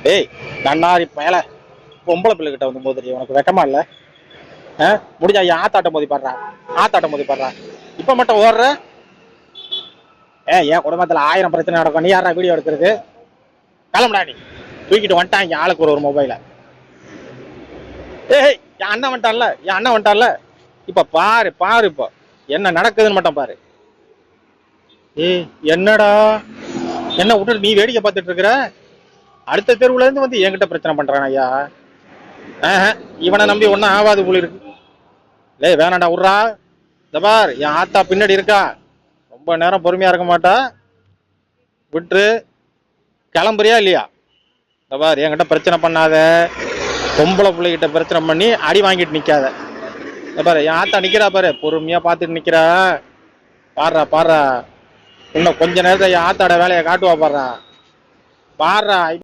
டேய் நன்னாரி மேல பொம்பளை பிள்ளைகிட்ட வந்து மோதிரி உனக்கு வெக்கமா இல்ல? முடிஞ்சா என் ஆத்தாட்டம் மோதி பாடுறா, ஆத்தாட்டம் மோதி பாடுறா. இப்ப மட்டும் ஓடுற. என் குடும்பத்துல 1000 பிரச்சனை நடக்கும், நீ யாரா வீடியோ எடுக்கிறது? கிளம்புடா நீ. தூக்கிட்டு வந்துட்டாங்க ஆளுக்கு ஒரு மொபைல. ஏய் என் அண்ணன் வந்துட்டான்ல, என் அண்ணன் வந்துட்டான்ல. இப்ப பாரு பாரு, இப்போ என்ன நடக்குதுன்னு மட்டும் பாரு. ஏய் என்னடா, என்ன விட்டு நீ வேடிக்கை பார்த்துட்டு இருக்கிற? அடுத்த தெருவுல இருந்து வந்து என்கிட்ட பிரச்சனை பண்றான் ஐயா. இவனை நம்பி ஒன்னும் ஆகாது போல இருக்கு. லே வேணாண்டா விட்றா. இந்த பார் என் ஆத்தா பின்னாடி இருக்கா, ரொம்ப நேரம் பொறுமையா இருக்க மாட்டா. விட்டுரு. கிளம்புறியா இல்லையா? இந்த பார் என்கிட்ட பிரச்சனை பண்ணாத, பொம்பளை பிள்ளைகிட்ட பிரச்சனை பண்ணி அடி வாங்கிட்டு நிக்காத. இந்த பாரு என் ஆத்தா நிக்கிறா பாரு, பொறுமையா பார்த்துட்டு நிக்கிறா. பாடுறா பாடுறா, இன்னும் கொஞ்ச நேரத்தை என் ஆத்தாட வேலையை காட்டுவா. பாடுறா பாடுறா.